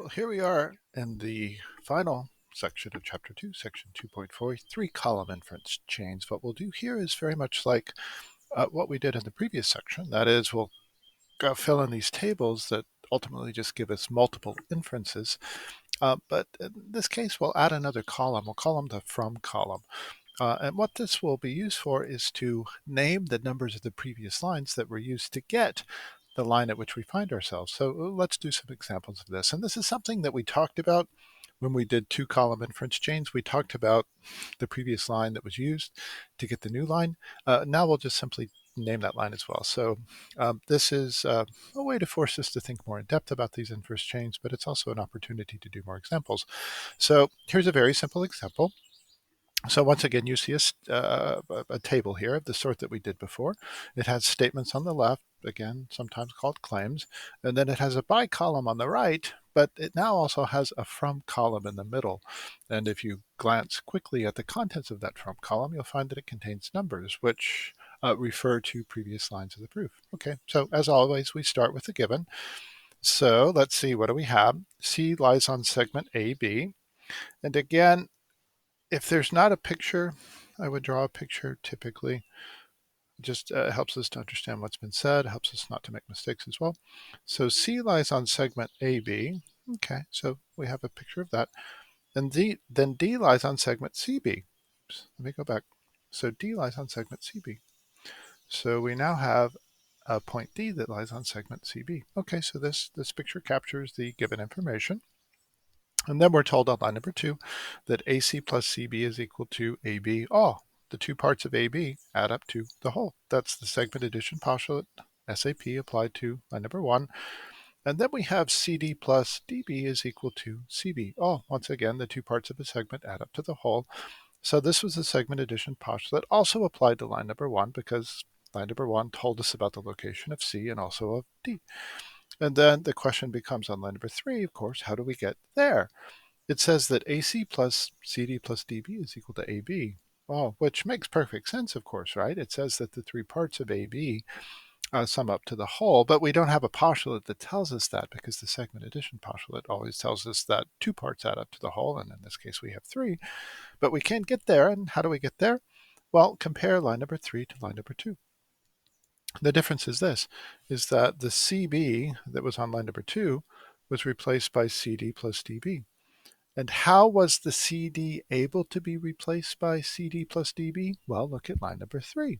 Well, here we are in the final section of Chapter 2, Section 2.4, three-column inference chains. What we'll do here is very much like what we did in the previous section. That is, we'll go fill in these tables that ultimately just give us multiple inferences. But in this case, we'll add another column. We'll call them the from column. And what this will be used for is to name the numbers of the previous lines that were used to get the line at which we find ourselves. So let's do some examples of this. And this is something that we talked about when we did two-column inference chains. We talked about the previous line that was used to get the new line. Now we'll just simply name that line as well. So this is a way to force us to think more in depth about these inverse chains, but it's also an opportunity to do more examples. So here's a very simple example. So once again, you see a table here of the sort that we did before. It has statements on the left, again, sometimes called claims, and then it has a by column on the right, but it now also has a from column in the middle. And if you glance quickly at the contents of that from column, you'll find that it contains numbers, which refer to previous lines of the proof. Okay, so as always, we start with the given. So let's see, what do we have? C lies on segment AB. And again, if there's not a picture, I would draw a picture typically. It just helps us to understand what's been said, helps us not to make mistakes as well. So C lies on segment AB. Okay, so we have a picture of that. And then D lies on segment CB. Oops, let me go back. So D lies on segment CB. So we now have a point D that lies on segment CB. Okay, so this picture captures the given information. And then we're told on line number 2 that AC plus CB is equal to AB. Oh, the two parts of AB add up to the whole. That's the segment addition postulate, SAP, applied to line number 1. And then we have CD plus DB is equal to CB. Oh, once again, the two parts of a segment add up to the whole. So this was the segment addition postulate, also applied to line number 1 because line number 1 told us about the location of C and also of D. And then the question becomes on line number 3, of course, how do we get there? It says that AC plus CD plus DB is equal to AB. Oh, which makes perfect sense, of course, right? It says that the three parts of AB sum up to the whole, but we don't have a postulate that tells us that because the segment addition postulate always tells us that two parts add up to the whole, and in this case we have 3. But we can't get there, and how do we get there? Well, compare line number 3 to line number 2. The difference is this, is that the CB that was on line number 2 was replaced by CD plus DB. And how was the CD able to be replaced by CD plus DB? Well, look at line number 3.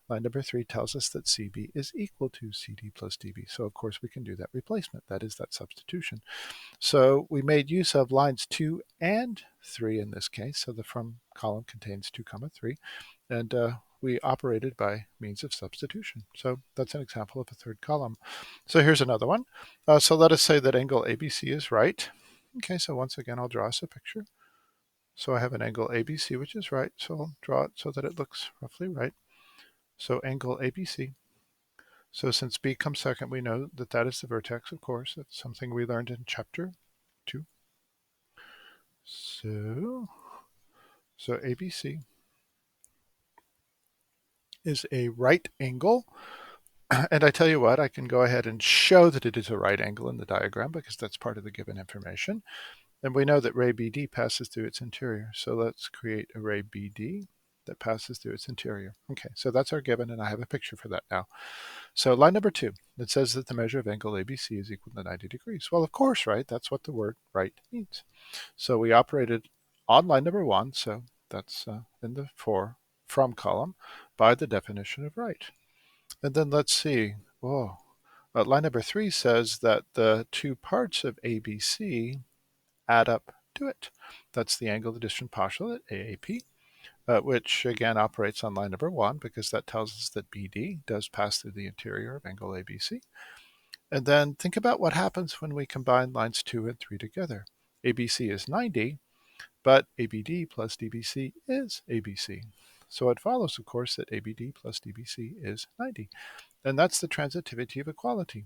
Line number 3 tells us that CB is equal to CD plus DB. So of course we can do that replacement. That is that substitution. So we made use of lines 2 and 3 in this case. So the from column contains 2, 3. And we operated by means of substitution. So that's an example of a third column. So here's another one. So let us say that angle ABC is right. Okay, so once again, I'll draw us a picture. So I have an angle ABC, which is right. So I'll draw it so that it looks roughly right. So angle ABC. So since B comes second, we know that that is the vertex, of course. That's something we learned in chapter 2. So ABC is a right angle. And I tell you what, I can go ahead and show that it is a right angle in the diagram because that's part of the given information. And we know that ray BD passes through its interior. So let's create a ray BD that passes through its interior. Okay, so that's our given, and I have a picture for that now. So line number 2, it says that the measure of angle ABC is equal to 90 degrees. Well, of course, right? That's what the word right means. So we operated on line number 1, so that's in the from column, by the definition of right. And then let's see. Whoa. Line number 3 says that the two parts of ABC add up to it. That's the angle addition postulate, AAP, which again operates on line number 1 because that tells us that BD does pass through the interior of angle ABC. And then think about what happens when we combine lines 2 and 3 together. ABC is 90, but ABD plus DBC is ABC. So it follows, of course, that ABD plus DBC is 90. And that's the transitivity of equality.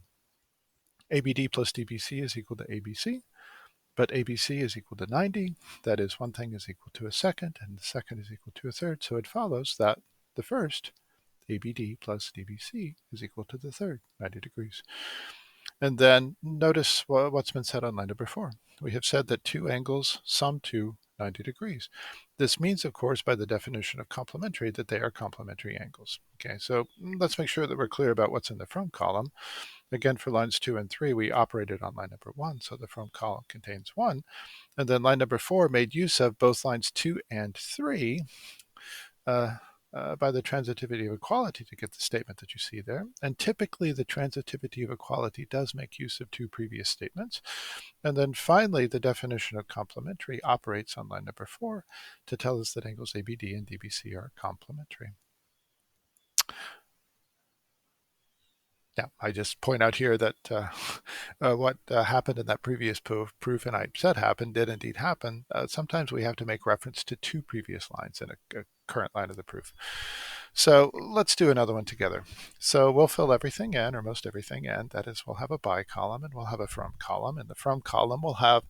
ABD plus DBC is equal to ABC, but ABC is equal to 90. That is, one thing is equal to a second, and the second is equal to a third. So it follows that the first, ABD plus DBC, is equal to the third, 90 degrees. And then notice what's been said on line number 4. We have said that two angles sum to 90 degrees. This means, of course, by the definition of complementary, that they are complementary angles. Okay, so let's make sure that we're clear about what's in the from column. Again, for lines 2 and 3, we operated on line number 1, so the from column contains 1. And then line number 4 made use of both lines 2 and 3 by the transitivity of equality to get the statement that you see there. And typically the transitivity of equality does make use of two previous statements. And then finally, the definition of complementary operates on line number 4 to tell us that angles ABD and DBC are complementary. Yeah, I just point out here that what happened in that previous proof, and I said happened, did indeed happen. Sometimes we have to make reference to two previous lines in a current line of the proof. So let's do another one together. So we'll fill everything in, or most everything in. That is, we'll have a by column and we'll have a from column. In the from column, we'll have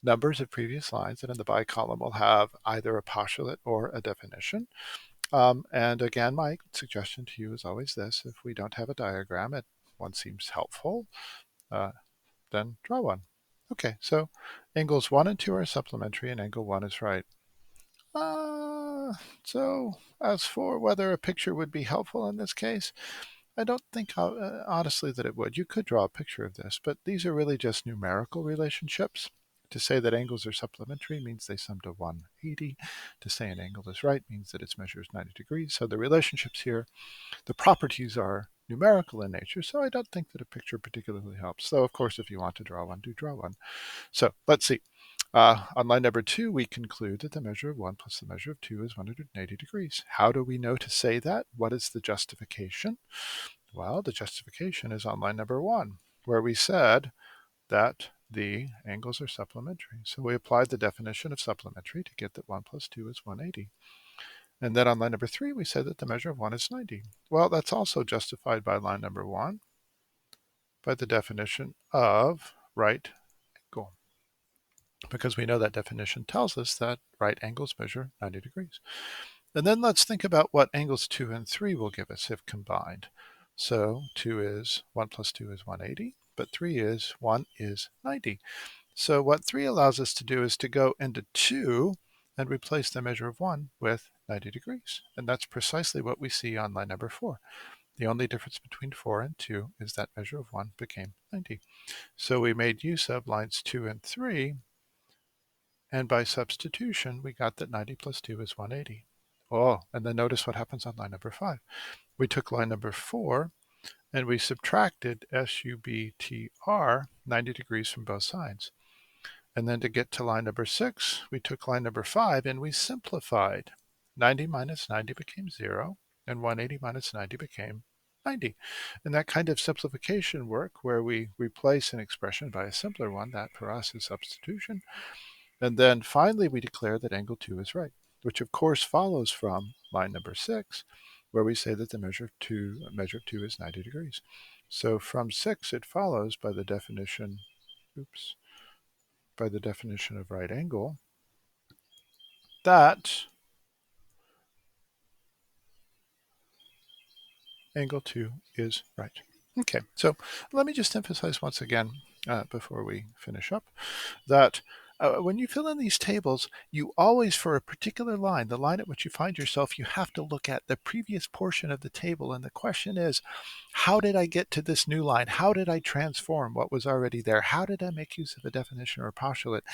numbers of previous lines, and in the by column, we'll have either a postulate or a definition. And again, my suggestion to you is always this: if we don't have a diagram, one seems helpful, then draw one. Okay, so angles 1 and 2 are supplementary and angle 1 is right. So as for whether a picture would be helpful in this case, I don't think honestly that it would. You could draw a picture of this, but these are really just numerical relationships. To say that angles are supplementary means they sum to 180. To say an angle is right means that its measure is 90 degrees. So the relationships here, the properties are numerical in nature, so I don't think that a picture particularly helps. Though, of course, if you want to draw one, do draw one. So let's see. On line number 2, we conclude that the measure of 1 plus the measure of 2 is 180 degrees. How do we know to say that? What is the justification? Well, the justification is on line number 1, where we said that the angles are supplementary. So we applied the definition of supplementary to get that 1 plus 2 is 180. And then on line number 3, we said that the measure of 1 is 90. Well, that's also justified by line number 1 by the definition of right angle, because we know that definition tells us that right angles measure 90 degrees. And then let's think about what angles 2 and 3 will give us if combined. So 1 plus 2 is 180, but 1 is 90. So what 3 allows us to do is to go into 2 and replace the measure of 1 with 90 degrees. And that's precisely what we see on line number 4. The only difference between 4 and 2 is that measure of 1 became 90. So we made use of lines 2 and 3, and by substitution, we got that 90 plus 2 is 180. Oh, and then notice what happens on line number 5. We took line number 4 and we subtracted SUBTR 90 degrees from both sides. And then to get to line number 6, we took line number 5 and we simplified. 90 minus 90 became 0, and 180 minus 90 became 90. And that kind of simplification work, where we replace an expression by a simpler one, that for us is substitution. And then finally, we declare that angle 2 is right, which of course follows from line number 6, where we say that the measure of 2 is 90 degrees. So from 6, it follows by the definition, by the definition of right angle, that angle 2 is right. Okay, so let me just emphasize once again, before we finish up, that when you fill in these tables, you always, for a particular line, the line at which you find yourself, you have to look at the previous portion of the table. And the question is, how did I get to this new line? How did I transform what was already there? How did I make use of a definition or a postulate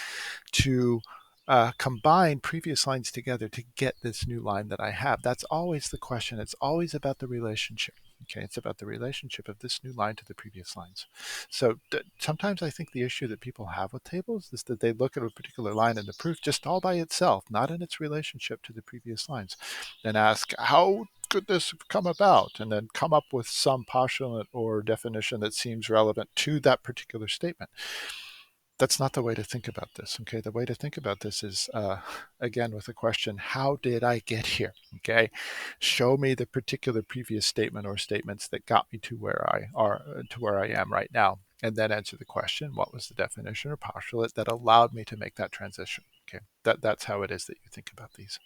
to combine previous lines together to get this new line that I have? That's always the question. It's always about the relationship. Okay, it's about the relationship of this new line to the previous lines. So sometimes I think the issue that people have with tables is that they look at a particular line in the proof just all by itself, not in its relationship to the previous lines, and ask, how could this come about? And then come up with some postulate or definition that seems relevant to that particular statement. That's not the way to think about this. Okay, the way to think about this is again with the question, how did I get here? Okay, show me the particular previous statement or statements that got me to where I am right now, and then answer the question, what was the definition or postulate that allowed me to make that transition? Okay, that's how it is that you think about these.